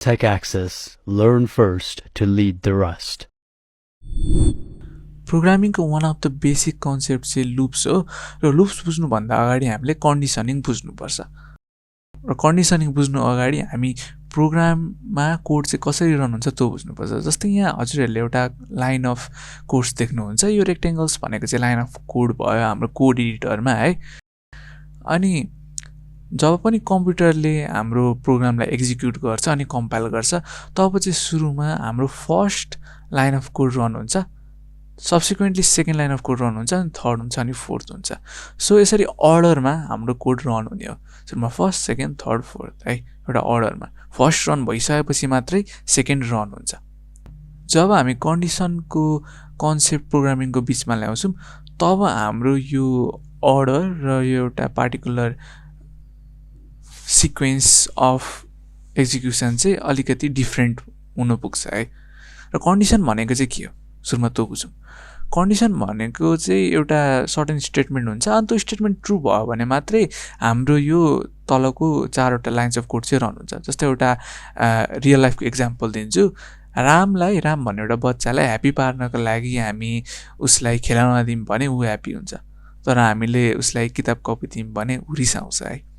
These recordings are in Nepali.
TechAxis, learn first to lead the rest. प्रोग्रामिङको one of the basic concept चाहिँ लुप्स हो र लुप्स बुझ्नुभन्दा अगाडि हामीले कन्डिसनिङ बुझ्नुपर्छ र कन्डिसनिङ बुझ्नु अगाडि हामी प्रोग्राममा कोड चाहिँ कसरी रन हुन्छ त्यो बुझ्नुपर्छ। जस्तै यहाँ हजुरहरूले एउटा लाइन अफ कोड्स देख्नुहुन्छ, यो रेक्टेङ्गल्स भनेको चाहिँ लाइन अफ कोड भयो हाम्रो कोड एडिटरमा है। अनि जब पनि कम्प्युटरले हाम्रो प्रोग्रामलाई एक्जिक्युट गर्छ अनि कम्पाइल गर्छ तब चाहिँ सुरुमा हाम्रो first line of code run हुन्छ, subsequently second line of code run हुन्छ अनि थर्ड हुन्छ अनि फोर्थ हुन्छ। सो यसरी अर्डरमा हाम्रो कोड रन हुने हो, सुरुमा फर्स्ट सेकेन्ड थर्ड फोर्थ है, एउटा अर्डरमा। फर्स्ट रन भइसकेपछि मात्रै सेकेन्ड रन हुन्छ। जब हामी कन्डिसनको कन्सेप्ट प्रोग्रामिङको बिचमा ल्याउँछौँ तब हाम्रो यो अर्डर र यो एउटा पार्टिकुलर सिक्वेन्स अफ एक्जिक्युसन चाहिँ अलिकति डिफ्रेन्ट हुन पुग्छ है। र कन्डिसन भनेको चाहिँ के हो सुरुमा त्यो बुझौँ। कन्डिसन भनेको चाहिँ एउटा सर्टेन स्टेटमेन्ट हुन्छ अनि त्यो स्टेटमेन्ट ट्रु भयो भने मात्रै हाम्रो यो तलको चारवटा लाइन्स अफ कोड चाहिँ रन हुन्छ। जस्तै एउटा रियल लाइफको इक्जाम्पल दिन्छु। राम भन्ने एउटा बच्चालाई ह्याप्पी पार्नको लागि हामी उसलाई खेलाउन दियौँ भने ऊ ह्याप्पी हुन्छ, तर हामीले उसलाई किताब कपी दियौँ भने ऊ रिसाउँछ है।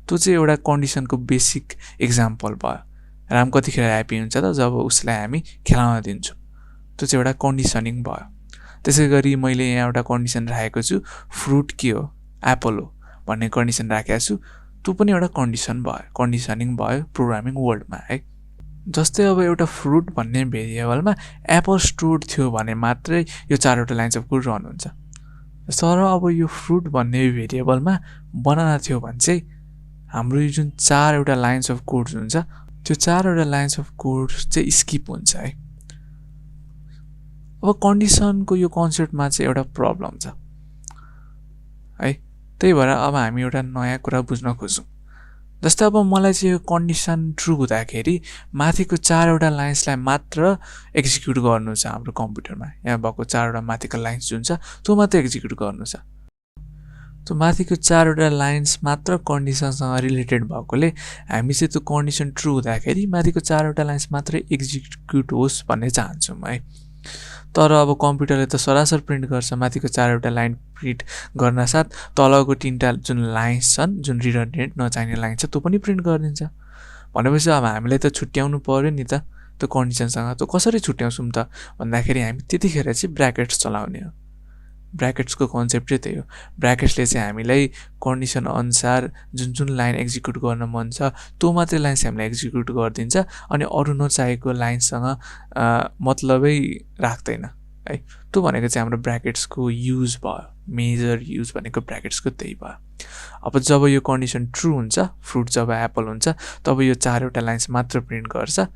त्यो चाहिँ एउटा कन्डिसनको बेसिक इक्जाम्पल भयो। राम कतिखेर ह्याप्पी हुन्छ त जब उसलाई हामी खेलाउन दिन्छौँ, त्यो चाहिँ एउटा कन्डिसनिङ भयो। त्यसै गरी मैले यहाँ एउटा कन्डिसन राखेको छु, फ्रुट के हो एप्पल हो भन्ने कन्डिसन राखेको छु, त्यो पनि एउटा कन्डिसन भयो, कन्डिसनिङ भयो प्रोग्रामिङ वर्ल्डमा है। जस्तै अब एउटा फ्रुट भन्ने भेरिएबलमा एप्पल स्टोर थियो भने मात्रै यो चारवटा लाइन्स अफ कोड रन हुन्छ। तर अब यो फ्रुट भन्ने भेरिएबलमा बनाना थियो भने चाहिँ हाम्रो यो जुन चारवटा लाइन्स अफ कोड हुन्छ त्यो चारवटा लाइन्स अफ कोड चाहिँ स्किप हुन्छ है। अब कन्डिसनको यो कन्सेप्टमा चाहिँ एउटा प्रब्लम छ है, त्यही भएर अब हामी एउटा नयाँ कुरा बुझ्न खोज्छौँ। जस्तै अब मलाई चाहिँ यो कन्डिसन ट्रु हुँदाखेरि माथिको चारवटा लाइन्सलाई मात्र एक्जिक्युट गर्नु छ हाम्रो कम्प्युटरमा। यहाँ भएको चारवटा माथिको लाइन्स जुन छ त्यो मात्र एक्जिक्युट गर्नु छ। त्यो माथिको चारवटा लाइन्स मात्र कन्डिसनसँग रिलेटेड भएकोले हामी चाहिँ त्यो कन्डिसन ट्रु हुँदाखेरि माथिको चारवटा लाइन्स मात्रै एक्जिक्युट होस् भन्ने चाहन्छौँ है। तर अब कम्प्युटरले त सरासर प्रिन्ट गर्छ, माथिको चारवटा लाइन प्रिन्ट गर्न साथ तलको तिनवटा जुन लाइन्स छन् जुन रिडन्डेन्ट नचाहिने लाइन छ त्यो पनि प्रिन्ट गरिदिन्छ। भनेपछि अब हामीलाई त छुट्याउनु पर्यो नि त त्यो कन्डिसनसँग। त्यो कसरी छुट्याउँछौँ त भन्दाखेरि हामी त्यतिखेर चाहिँ ब्र्याकेट्स चलाउने हो। ब्र्याकेट्सको कन्सेप्ट चाहिँ त्यही हो। ब्र्याकेट्सले चाहिँ हामीलाई कन्डिसन अनुसार जुन जुन लाइन एक्जिक्युट गर्न मन छ त्यो मात्रै लाइन्स हामीलाई एक्जिक्युट गरिदिन्छ अनि अरू नचाहेको लाइन्ससँग मतलबै राख्दैन है। त्यो भनेको चाहिँ हाम्रो ब्र्याकेट्सको युज भयो, मेजर युज भनेको ब्र्याकेट्सको त्यही भयो। अब जब यो कन्डिसन ट्रु हुन्छ, फ्रुट जब एप्पल हुन्छ तब यो चारवटा लाइन्स मात्र प्रिन्ट गर्छ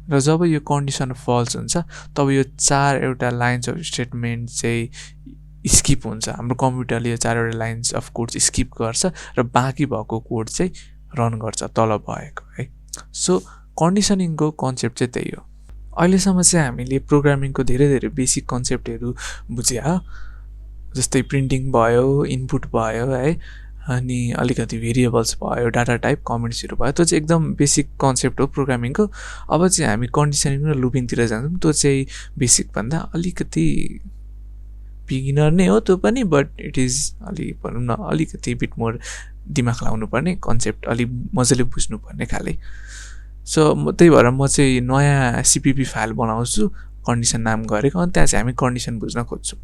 र जब यो कन्डिसन फल्स हुन्छ तब यो चारवटा लाइन्स अफ स्टेटमेन्ट चाहिँ स्किप हुन्छ। हाम्रो कम्प्युटरले यो चारवटा लाइन्स अफ कोड चाहिँ स्किप गर्छ र बाँकी भएको कोड चाहिँ रन गर्छ तल भएको है। सो कन्डिसनिङको कन्सेप्ट चाहिँ त्यही हो। अहिलेसम्म चाहिँ हामीले प्रोग्रामिङको धेरै बेसिक कन्सेप्टहरू बुझ्या, जस्तै प्रिन्टिङ भयो, इनपुट भयो है, अनि अलिकति भेरिएबल्स भयो, डाटा टाइप, कमेन्ट्सहरू भयो। त्यो चाहिँ एकदम बेसिक कन्सेप्ट हो प्रोग्रामिङको। अब चाहिँ हामी कन्डिसनिङ र लुपिङतिर जान्छौँ। त्यो चाहिँ बेसिकभन्दा अलिकति बिगिनर नै हो त्यो पनि, बट इट इज भनौँ न अलिकति बिट मोर दिमाग लाउनु पर्ने कन्सेप्ट, अलिक मजाले बुझ्नुपर्ने खाले। सो त्यही भएर म चाहिँ नयाँ सिपिपी फाइल बनाउँछु कन्डिसन नाम गरेको, अनि त्यहाँ चाहिँ हामी कन्डिसन बुझ्न खोज्छौँ।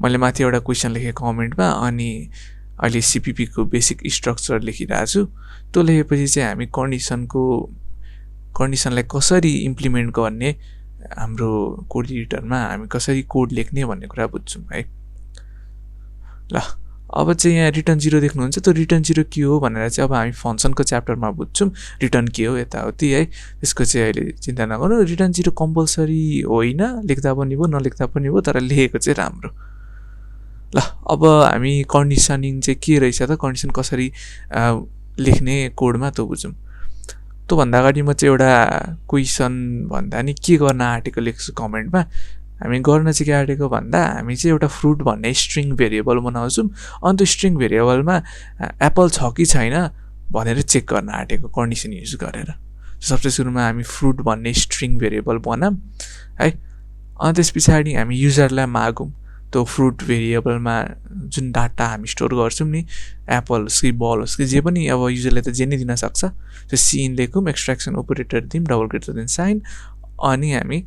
मैले माथि एउटा क्वेसन लेखेँ कमेन्टमा, अनि अहिले सिपिपीको बेसिक स्ट्रक्चर लेखिरहेको छु। त्यो लेखेपछि चाहिँ हामी कन्डिसनलाई कसरी इम्प्लिमेन्ट गर्ने, हाम्रो कोड एडिटरमा हामी कसरी कोड लेख्ने भन्ने कुरा बुझ्छौँ है। ल अब चाहिँ यहाँ रिटर्न 0 देख्नुहुन्छ, त्यो रिटर्न 0 के हो भनेर चाहिँ अब हामी फङ्सनको च्याप्टरमा बुझ्छौँ रिटर्न के हो यताउति है। त्यसको चाहिँ अहिले चिन्ता नगर्नु। रिटर्न 0 कम्पलसरी होइन, लेख्दा पनि भयो नलेख्दा पनि भयो, तर लेखेको चाहिँ राम्रो। ल अब हामी कन्डिसनिङ चाहिँ के रहेछ त, कन्डिसन कसरी लेख्ने कोडमा त्यो बुझौँ। त्योभन्दा अगाडि म चाहिँ एउटा क्वेसन भन्दा नि के गर्न आँटेको लेख्छु कमेन्टमा। हामी गर्न चाहिँ के आँटेको भन्दा हामी चाहिँ एउटा फ्रुट भन्ने स्ट्रिङ भेरिएबल बनाउँछौँ, अनि त्यो स्ट्रिङ भेरिएबलमा एप्पल छ कि छैन भनेर चेक गर्न आँटेको कन्डिसन युज गरेर। सबसे सुरुमा हामी फ्रुट भन्ने स्ट्रिङ भेरिएबल बनाऊँ है, अनि त्यस पछाडि हामी युजरलाई मागौँ त्यो फ्रुट भेरिएबलमा जुन डाटा हामी स्टोर गर्छौँ नि, एप्पल होस् कि बल होस् कि जे पनि, अब युजरले त जे नै दिन सक्छ, त्यो सिन लेखौँ, एक्सट्र्याक्सन ओपरेटर दिउँ, डबल ग्रेटर देन साइन, अनि हामी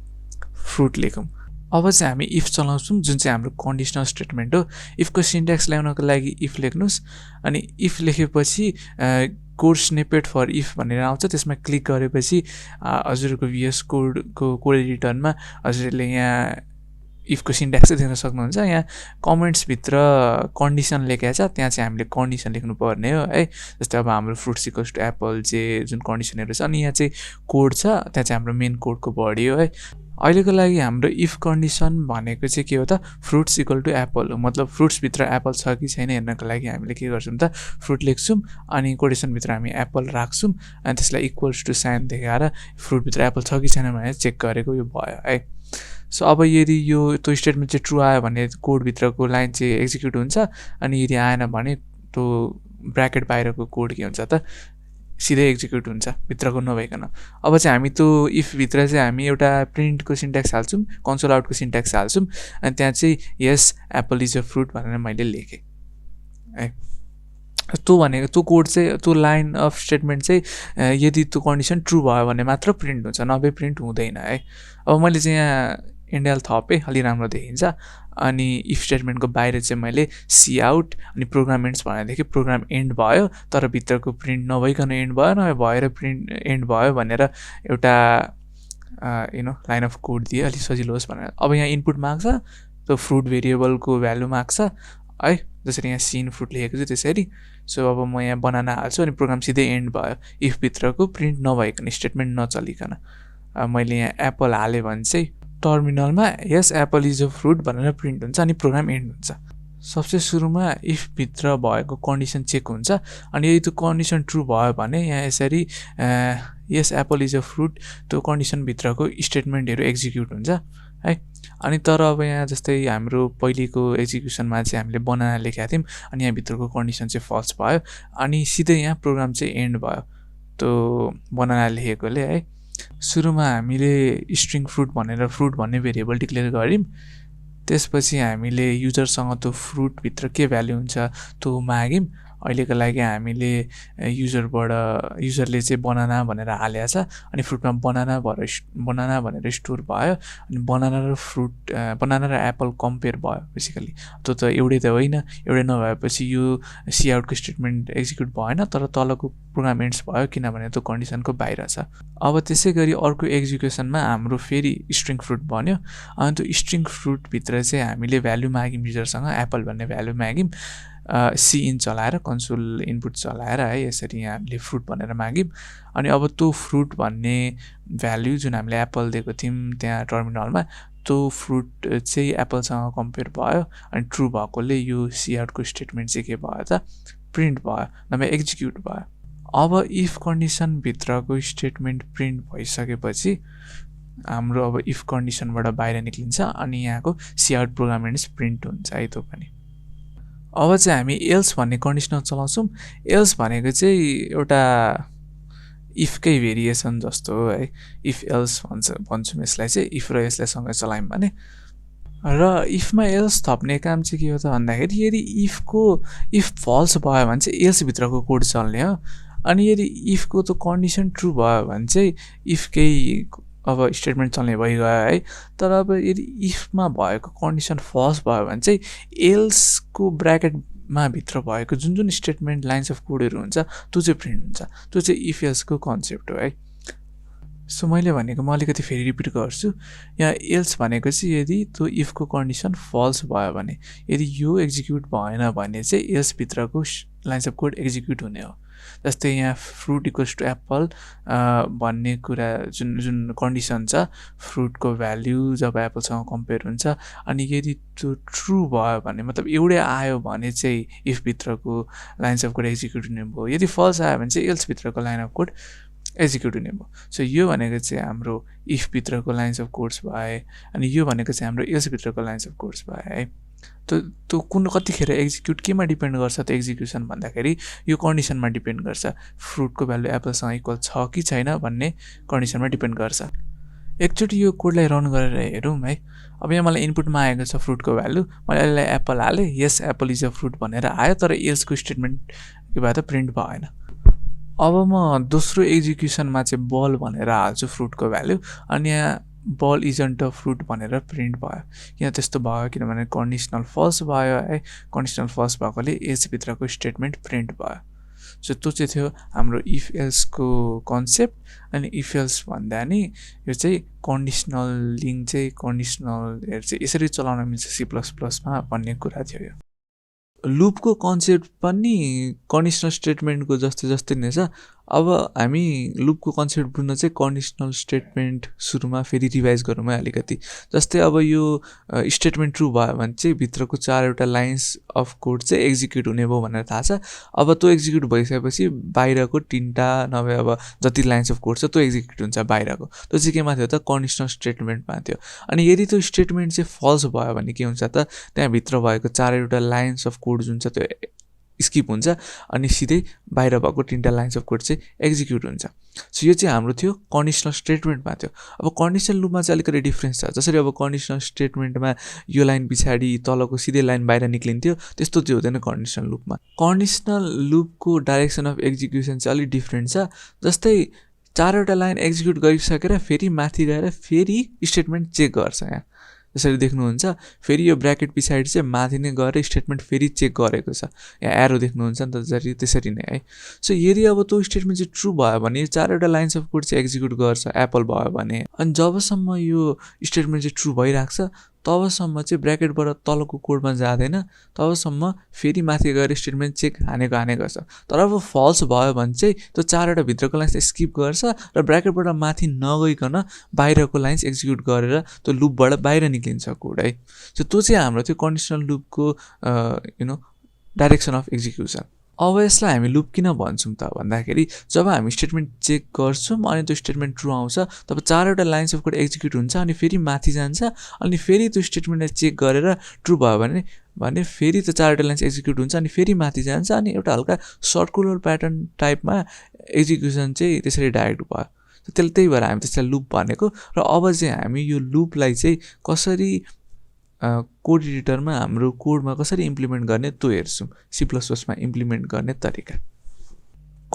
फ्रुट लेखौँ। अब चाहिँ हामी इफ चलाउँछौँ जुन चाहिँ हाम्रो कन्डिसनल स्टेटमेन्ट हो। इफको सिन्ट्याक्स ल्याउनको लागि इफ लेख्नुहोस्, अनि इफ लेखेपछि कोड स्निपेट फर इफ भनेर आउँछ, त्यसमा क्लिक गरेपछि हजुरको VS कोडको कोड एडिटरमा हजुरले यहाँ इफको सिन्ट्याक्स चाहिँ देख्न सक्नुहुन्छ। यहाँ कमेन्ट्सभित्र कन्डिसन लेखेको छ, त्यहाँ चाहिँ हामीले कन्डिसन लेख्नु पर्ने हो है। जस्तै अब हाम्रो फ्रुट्स इक्वल्स टु एप्पल चाहिँ जुन कन्डिसनहरू छ, अनि यहाँ चाहिँ कोड छ, त्यहाँ चाहिँ हाम्रो मेन कोडको बडी हो है। अहिलेको लागि हाम्रो इफ कन्डिसन भनेको चाहिँ के हो त, फ्रुट्स इक्वल टु एप्पल हो। मतलब फ्रुट्सभित्र एप्पल छ कि छैन हेर्नको लागि हामीले के गर्छौँ त, फ्रुट लेख्छौँ, अनि कोटेसनभित्र हामी एप्पल राख्छौँ, अनि त्यसलाई इक्वल्स टु साइन देखाएर फ्रुटभित्र एप्पल छ कि छैन भनेर चेक गरेको यो भयो है। सो अब यदि यो त्यो स्टेटमेन्ट चाहिँ ट्रु आयो भने कोडभित्रको लाइन चाहिँ एक्जिक्युट हुन्छ, अनि यदि आएन भने त्यो ब्राकेट बाहिरको कोड के हुन्छ त, सिधै एक्जिक्युट हुन्छ भित्रको नभइकन। अब चाहिँ हामी त्यो इफभित्र चाहिँ हामी एउटा प्रिन्टको सिन्ट्याक्स हाल्छौँ, कन्सोल आउटको सिन्ट्याक्स हाल्छौँ, अनि त्यहाँ चाहिँ यस एप्पल इज अ फ्रुट भनेर मैले लेखेँ है। त्यो भनेको त्यो कोड चाहिँ, त्यो लाइन अफ स्टेटमेन्ट चाहिँ यदि त्यो कन्डिसन ट्रु भयो भने मात्र प्रिन्ट हुन्छ, नभए प्रिन्ट हुँदैन है। अब मैले चाहिँ यहाँ इन्डियल थपेँ, अलि राम्रो देखिन्छ। अनि इफ स्टेटमेन्टको बाहिर चाहिँ मैले सी आउट अनि प्रोग्राम एन्ड्स भनेदेखि प्रोग्राम एन्ड भयो, तर भित्रको प्रिन्ट नभइकन एन्ड भयो, नभए भएर प्रिन्ट एन्ड भयो भनेर एउटा लाइन अफ कोड दिएँ, अलिक सजिलो होस् भनेर। अब यहाँ इनपुट माग्छ, त्यो फ्रुट भेरिएबलको भ्यालु माग्छ है, जसरी यहाँ सिन फ्रुट लेखेको छु त्यसरी। सो अब म यहाँ बनाना हाल्छु, अनि प्रोग्राम सिधै एन्ड भयो, इफभित्रको प्रिन्ट नभइकन, स्टेटमेन्ट नचलिकन। मैले यहाँ एप्पल हालेँ भने चाहिँ टर्मिनलमा यस एप्पल इज अ फ्रुट भनेर प्रिन्ट हुन्छ, अनि प्रोग्राम एन्ड हुन्छ। सबसे सुरुमा इफभित्र भएको कन्डिसन चेक हुन्छ, अनि यदि त्यो कन्डिसन ट्रु भयो भने यहाँ यसरी यस एप्पल इज अ फ्रुट त्यो कन्डिसनभित्रको स्टेटमेन्टहरू एक्जिक्युट हुन्छ है। अनि तर अब यहाँ जस्तै हाम्रो पहिलेको एक्जिक्युसनमा चाहिँ हामीले बनाना लेखेका थियौँ, अनि यहाँ भित्रको कन्डिसन चाहिँ फल्स भयो, अनि सिधै यहाँ प्रोग्राम चाहिँ एन्ड भयो त्यो बनाना लेखेकोले है। सुरुमा हामीले स्ट्रिङ फ्रुट भनेर फ्रुट भन्ने भेरिएबल डिक्लेयर गऱ्यौँ, त्यसपछि हामीले युजरसँग त्यो फ्रुटभित्र के भ्याल्यु हुन्छ त्यो माग्यौँ। अहिलेको लागि हामीले युजरले चाहिँ बनाना भनेर हालेको छ, अनि फ्रुटमा बनाना भनेर स्टोर भयो, अनि बनाना र एप्पल कम्पेयर भयो बेसिकली। त्यो त एउटै त होइन, एउटै नभएपछि यो सी आउटको स्टेटमेन्ट एक्जिक्युट भएन, तर तलको प्रोग्राम एन्ड्स भयो किनभने त्यो कन्डिसनको बाहिर छ। अब त्यसै गरी अर्को एक्जिक्युसनमा हाम्रो फेरि स्ट्रिङ फ्रुट बन्यो, अनि त्यो स्ट्रिङ फ्रुटभित्र चाहिँ हामीले भ्याल्यु माग्यौँ युजरसँग, एप्पल भन्ने भ्याल्यु माग्यौँ, सिइन चलाएर कन्सोल इनपुट चलाएर है, यसरी यहाँ हामीले फ्रुट भनेर माग्यौँ। अनि अब त्यो फ्रुट भन्ने भ्याल्यु जुन हामीले एप्पल दिएको थियौँ त्यहाँ टर्मिनलमा, त्यो फ्रुट चाहिँ एप्पलसँग कम्पेयर भयो, अनि ट्रु भएकोले यो सी आउटको स्टेटमेन्ट चाहिँ के भयो त, प्रिन्ट भयो, नभए एक्जिक्युट भयो। अब इफ कन्डिसनभित्रको स्टेटमेन्ट प्रिन्ट भइसकेपछि हाम्रो अब इफ कन्डिसनबाट बाहिर निक्लिन्छ, अनि यहाँको cout program ends print हुन्छ है त्यो पनि। अब चाहिँ हामी एल्स भन्ने कन्डिसनल चलाउँछौँ। एल्स भनेको चाहिँ एउटा इफकै भेरिएसन जस्तो हो है, इफ एल्स भन्छौँ यसलाई चाहिँ। इफ र यसलाई सँगै चलायौँ भने, र इफमा एल्स थप्ने काम चाहिँ के हो त भन्दाखेरि यदि इफ फल्स भयो भने चाहिँ एल्सभित्रको कोड चल्ने हो, अनि यदि इफको त कन्डिसन ट्रु भयो भने चाहिँ इफकै अब स्टेटमेन्ट चल्ने भइगयो है। तर अब यदि इफमा भएको कन्डिसन फल्स भयो भने चाहिँ एल्सको ब्राकेटमा भित्र भएको जुन जुन स्टेटमेन्ट लाइन्स अफ कोडहरू हुन्छ त्यो चाहिँ प्रिन्ट हुन्छ। त्यो चाहिँ इफ एल्सको कन्सेप्ट हो है। सो मैले भनेको म अलिकति फेरि रिपिट गर्छु। यहाँ एल्स भनेको चाहिँ यदि त्यो इफको कन्डिसन फल्स भयो भने, यदि यो एक्जिक्युट भएन भने चाहिँ एल्सभित्रको लाइन्स अफ कोड एक्जिक्युट हुने हो। जस्तै यहाँ फ्रुट इक्वल्स टु एप्पल भन्ने कुरा जुन कन्डिसन छ, फ्रुटको भ्याल्यु जब एप्पलसँग कम्पेयर हुन्छ, अनि यदि त्यो ट्रु भयो भने मतलब एउटै आयो भने चाहिँ इफभित्रको लाइन्स अफ कोड एक्जिक्युट हुने भयो। यदि फल्स आयो भने चाहिँ एल्सभित्रको लाइन अफ कोड एक्जिक्युट हुने भयो। सो यो भनेको चाहिँ हाम्रो इफभित्रको लाइन्स अफ कोड्स भए, अनि यो भनेको चाहिँ हाम्रो एल्सभित्रको लाइन्स अफ कोड्स भए है। त्यो कुन कतिखेर एक्जिक्युट केमा डिपेन्ड गर्छ त एक्जिक्युसन भन्दाखेरि यो कन्डिसनमा डिपेन्ड गर्छ, फ्रुटको भ्यालु एप्पलसँग इक्वल छ कि छैन भन्ने कन्डिसनमा डिपेन्ड गर्छ। एकचोटि यो कोडलाई रन गरेर हेरौँ है। अब यहाँ मलाई इनपुटमा आएको छ फ्रुटको भ्यालु, मैले यसलाई एप्पल हालेँ, यस एप्पल इज अ फ्रुट भनेर आयो, तर एल्सको स्टेटमेन्ट के भयो त प्रिन्ट भएन। अब म दोस्रो एक्जिक्युसनमा चाहिँ बल भनेर हाल्छु फ्रुटको भ्यालु, अनि यहाँ बल इजन्ट अ फ्रुट भनेर प्रिन्ट भयो। यहाँ त्यस्तो भयो किनभने कन्डिसनल फल्स भयो है। कन्डिसनल फल्स भएकोले एजभित्रको स्टेटमेन्ट प्रिन्ट भयो। सो त्यो चाहिँ थियो हाम्रो इफ एल्सको कन्सेप्ट। अनि इफ एल्स भन्दा नि यो चाहिँ कन्डिसनल लिङ्क चाहिँ कन्डिसनलहरू चाहिँ यसरी चलाउन मिल्छ C++मा भन्ने कुरा थियो। यो लुपको कन्सेप्ट पनि कन्डिसनल स्टेटमेन्टको जस्तै नै छ। अब हामी लुपको कन्सेप्ट बुझ्न चाहिँ कन्डिसनल स्टेटमेन्ट सुरुमा फेरि रिभाइज गरौँ है अलिकति। जस्तै अब यो स्टेटमेन्ट ट्रु भयो भने चाहिँ भित्रको 4वटा लाइन्स अफ कोड चाहिँ एक्जिक्युट हुने भयो भनेर थाहा छ। अब त्यो एक्जिक्युट भइसकेपछि बाहिरको 3टा नभए अब जति लाइन्स अफ कोड छ त्यो एक्जिक्युट हुन्छ बाहिरको। त्यो चाहिँ केमा थियो त कन्डिसनल स्टेटमेन्टमा थियो। अनि यदि त्यो स्टेटमेन्ट चाहिँ फल्स भयो भने के हुन्छ त त्यहाँभित्र भएको 4वटा लाइन्स अफ कोड जुन छ त्यो स्किप हुन्छ अनि सिधै बाहिर भएको 3टा लाइन्स अफ कोड चाहिँ एक्जिक्युट हुन्छ। सो यो चाहिँ हाम्रो थियो कन्डिसनल स्टेटमेन्टमा थियो। अब कन्डिसनल लुपमा चाहिँ अलिकति डिफ्रेन्स छ। जसरी अब कन्डिसनल स्टेटमेन्टमा यो लाइन पछाडि तलको सिधै लाइन बाहिर निक्लिन्थ्यो, त्यस्तो चाहिँ हुँदैन conditional लुपमा। Conditional लुपको direction of execution चाहिँ अलिक डिफ्रेन्ट छ। जस्तै 4वटा लाइन एक्जिक्युट गरिसकेर फेरि माथि गएर फेरि स्टेटमेन्ट चेक गर्छ। यहाँ जसरी देख्नुहुन्छ फेरि यो ब्र्याकेट पछाडि चाहिँ माथि नै गएर स्टेटमेन्ट फेरि चेक गरेको छ। यहाँ एरो देख्नुहुन्छ नि त त्यसरी नै है। सो यदि अब त्यो स्टेटमेन्ट चाहिँ ट्रु भयो भने 4वटा लाइन्स अफ कोड चाहिँ एक्जिक्युट गर्छ एप्पल भयो भने। अनि जबसम्म यो स्टेटमेन्ट चाहिँ ट्रु भइरहेको छ तबसम्म चाहिँ ब्र्याकेटबाट तलको कोडमा जाँदैन, तबसम्म फेरि माथि गएर स्टेटमेन्ट चेक हानेको छ। तर अब फल्स भयो भने चाहिँ त्यो 4वटा भित्रको लाइन्स स्किप गर्छ र ब्र्याकेटबाट माथि नगइकन बाहिरको लाइन्स एक्जिक्युट गरेर त्यो लुपबाट बाहिर निक्लिन्छ कोड है। सो त्यो चाहिँ हाम्रो त्यो कन्डिसनल लुपको डाइरेक्सन अफ एक्जिक्युसन। अब यसलाई हामी लुप किन भन्छौँ त भन्दाखेरि जब हामी स्टेटमेन्ट चेक गर्छौँ अनि त्यो स्टेटमेन्ट ट्रु आउँछ तब 4वटा लाइन्स अफ कोड एक्जिक्युट हुन्छ अनि फेरि माथि जान्छ अनि फेरि त्यो स्टेटमेन्टलाई चेक गरेर ट्रु भयो भने फेरि त्यो 4वटा लाइन्स एक्जिक्युट हुन्छ अनि फेरि माथि जान्छ अनि एउटा हल्का सर्कुलर प्याटर्न टाइपमा एक्जिक्युसन चाहिँ त्यसरी डाइरेक्ट भयो। त्यही भएर हामी त्यसलाई लुप भनेको। र अब चाहिँ हामी यो लुपलाई चाहिँ कसरी कोड एडिटरमा हाम्रो कोडमा कसरी इम्प्लिमेन्ट गर्ने त्यो हेर्छौँ, C++मा इम्प्लिमेन्ट गर्ने तरिका।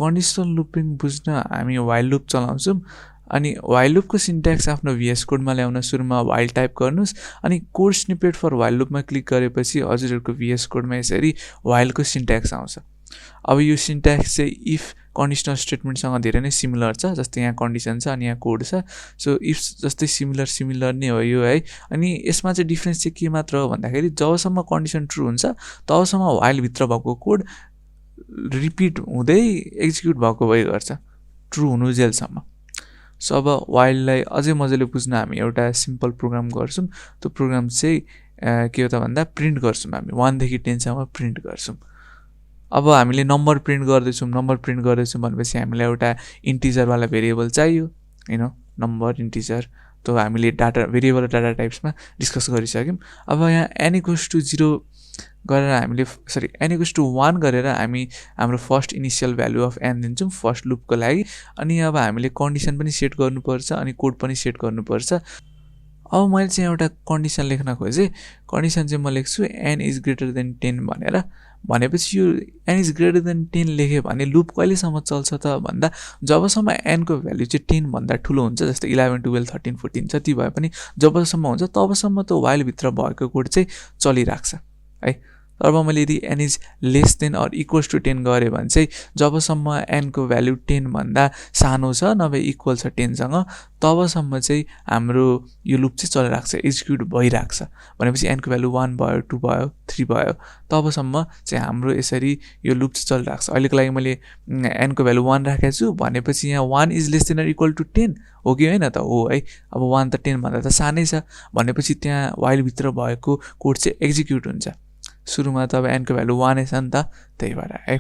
कन्डिसनल लुपिङ बुझ्न हामी वाइल लुप चलाउँछौँ। अनि वाइल लुपको सिन्ट्याक्स आफ्नो VS कोडमा ल्याउन सुरुमा वाइल टाइप गर्नुहोस् अनि code snippet for while लुपमा click गरेपछि हजुरहरूको VS कोडमा यसरी वाइलको सिन्ट्याक्स आउँछ। अब यो सिन्ट्याक्स चाहिँ इफ कन्डिसनल स्टेटमेन्टसँग धेरै नै सिमिलर छ। जस्तै यहाँ कन्डिसन छ अनि यहाँ कोड छ। सो इफ जस्तै सिमिलर नै हो यो है। अनि यसमा चाहिँ डिफ्रेन्स चाहिँ के मात्र हो भन्दाखेरि जबसम्म कन्डिसन ट्रु हुन्छ तबसम्म वाइलभित्र भएको कोड रिपिट हुँदै एक्जिक्युट भएको भइ गर्छ ट्रु हुनु जेलसम्म। सो अब वाइललाई अझै मजाले बुझ्न हामी एउटा सिम्पल प्रोग्राम गर्छौँ। त्यो प्रोग्राम चाहिँ के हो त भन्दा प्रिन्ट गर्छौँ हामी 1 देखि 10 सम्म प्रिन्ट गर्छौँ। अब हामीले नम्बर प्रिन्ट गर्दैछौँ भनेपछि हामीलाई एउटा इन्टिजरवाला भेरिएबल चाहियो नम्बर इन्टिजर। त्यो हामीले डाटा भेरिएबल डाटा टाइप्समा डिस्कस गरिसक्यौँ। अब यहाँ n = 0 गरेर हामीले n = 1 गरेर हामी हाम्रो first initial value of n दिन्छौँ फर्स्ट लुपको लागि। अनि अब हामीले कन्डिसन पनि सेट गर्नुपर्छ अनि कोड पनि सेट गर्नुपर्छ। अब मैले चाहिँ एउटा कन्डिसन लेख्न खोजेँ। कन्डिसन चाहिँ म लेख्छु n > 10 भनेपछि यो n > 10 लेख्यो भने लुप कहिलेसम्म चल्छ त भन्दा जबसम्म n को भ्यालु चाहिँ 10 भन्दा ठुलो हुन्छ। जस्तै 11, 12, 13, 14 जति भए पनि जबसम्म हुन्छ तबसम्म त्यो वाइलभित्र भएको कोड चाहिँ चलिराख्छ है। तर अब मैले यदि n = <= 10 गरेँ भने चाहिँ जबसम्म n को भ्यालु 10 भन्दा सानो छ नभए इक्वल छ 10 सँग तबसम्म चाहिँ हाम्रो यो लुप चाहिँ चलिराख्छ, एक्जिक्युट भइराख्छ। भनेपछि n को भ्यालु 1 भयो, 2 भयो, 3 भयो तबसम्म चाहिँ हाम्रो यसरी यो लुप चाहिँ चलिराख्छ। अहिलेको लागि मैले n को भ्यालु 1 राखेको छु भनेपछि यहाँ 1 > 10 हो कि होइन त हो है। अब 1 त 10 भन्दा त सानै छ भनेपछि त्यहाँ वाइलभित्र भएको कोड चाहिँ एक्जिक्युट हुन्छ। सुरुमा त अब n को भ्यालु 1 छ नि त त्यही भएर है।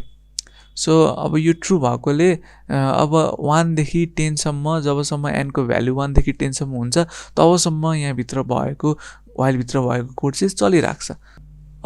सो अब यो ट्रु भएकोले अब 1 देखि 10 सम्म जबसम्म n को भ्यालु 1 देखि 10 सम्म हुन्छ तबसम्म यहाँभित्र भएको व्हाइलभित्र भएको कोड चाहिँ चलिराख्छ।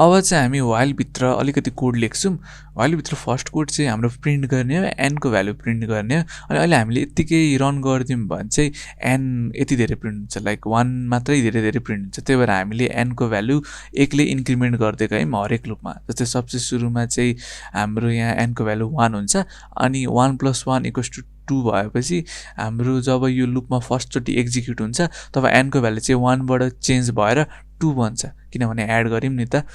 अब चाहिँ हामी व्हाइलभित्र अलिकति कोड लेख्छौँ। व्हाइलभित्र फर्स्ट कोड चाहिँ हाम्रो प्रिन्ट गर्ने हो, n को भ्यालु प्रिन्ट गर्ने हो। अनि अहिले हामीले यत्तिकै रन गरिदियौँ भने चाहिँ n यति धेरै प्रिन्ट हुन्छ, लाइक 1 मात्रै धेरै धेरै प्रिन्ट हुन्छ। त्यही भएर हामीले n को भ्यालु 1 ले इन्क्रिमेन्ट गर्दै गयौँ हरेक लुपमा। जस्तै सबसे सुरुमा चाहिँ हाम्रो यहाँ n को भ्यालु 1 हुन्छ, अनि 1 + 1 = 2 भएपछि हाम्रो जब यो लुपमा फर्स्टचोटि एक्जिक्युट हुन्छ तब n को भ्यालु चाहिँ 1 बाट चेन्ज भएर 2 बन्छ, किनभने एड गऱ्यौँ नि त।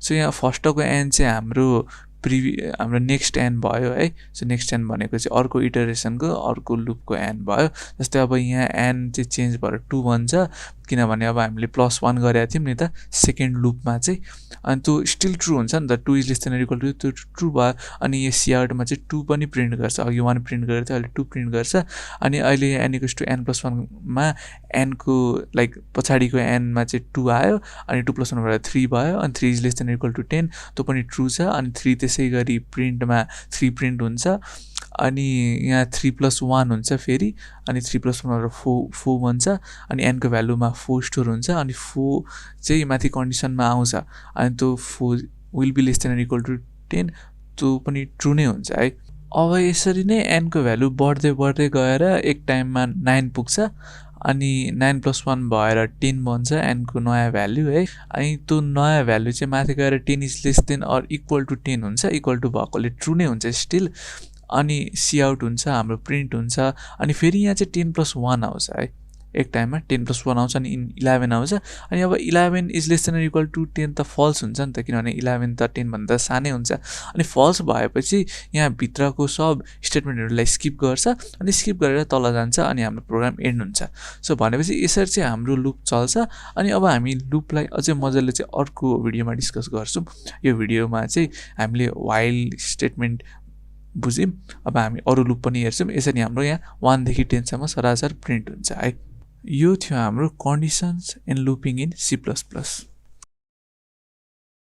सो यहाँ फर्स्टको n चाहिँ हाम्रो नेक्स्ट n भयो है। सो नेक्स्ट n भनेको चाहिँ अर्को इटरेसनको अर्को लुपको n भयो। जस्तै अब यहाँ n चाहिँ चेन्ज भएर 2 बन्छ, किनभने अब हामीले +1 गरेका थियौँ नि त सेकेन्ड लुपमा चाहिँ, अनि त्यो स्टिल ट्रु हुन्छ नि त, 2 > त्यो ट्रु भयो। अनि यो सिआउटमा चाहिँ 2 पनि प्रिन्ट गर्छ, अघि 1 प्रिन्ट गरेको थियो, अहिले 2 प्रिन्ट गर्छ। अनि अहिले n = n+1 मा n को लाइक पछाडिको n मा चाहिँ 2 आयो, अनि 2 + 1 भएर 3 भयो, अनि 3 > 10 त्यो पनि ट्रु छ। अनि 3 त्यसै गरी प्रिन्टमा 3 प्रिन्ट हुन्छ, अनि यहाँ 3 + 1 हुन्छ फेरि, अनि 3 + 1 भएर 4 बन्छ, अनि n को भ्यालुमा 4 स्टोर हुन्छ, अनि 4 चाहिँ माथि कन्डिसनमा आउँछ, अनि त्यो 4 विल बी <= 10 त्यो पनि ट्रु नै हुन्छ है। अब यसरी नै n को भ्यालु बढ्दै बढ्दै गएर एक टाइममा 9 पुग्छ, अनि 9 + 1 भएर 10 बन्छ n को नयाँ भ्यालु है। अनि त्यो नयाँ भ्यालु चाहिँ माथि गएर 10 <= 10 हुन्छ, इक्वल टु भएकोले ट्रु नै हुन्छ स्टिल। अनि सिआउट हुन्छ, हाम्रो प्रिन्ट हुन्छ, अनि फेरि यहाँ चाहिँ 10 + 1 आउँछ है। एक टाइममा 10 + 1 आउँछ, अनि 11 आउँछ। अनि अब 11 <= 10 त फल्स हुन्छ नि त, किनभने 11 त 10 भन्दा सानै हुन्छ। अनि फल्स भएपछि यहाँ भित्रको सब स्टेटमेन्टहरूलाई स्किप गर्छ, अनि स्किप गरेर तल जान्छ, अनि हाम्रो प्रोग्राम एन्ड हुन्छ। सो भनेपछि यसरी चाहिँ हाम्रो लुप चल्छ। अनि अब हामी लुपलाई अझै मजाले चाहिँ अर्को भिडियोमा डिस्कस गर्छौँ। यो भिडियोमा चाहिँ हामीले व्हाइल स्टेटमेन्ट बुझ्यौँ, अब हामी अरू लुप पनि हेर्छौँ। यसरी हाम्रो यहाँ 1 देखि 10 सम्म सरासर प्रिन्ट हुन्छ है। यो थियो हाम्रो कन्डिसन्स एन्ड लुपिङ इन C++।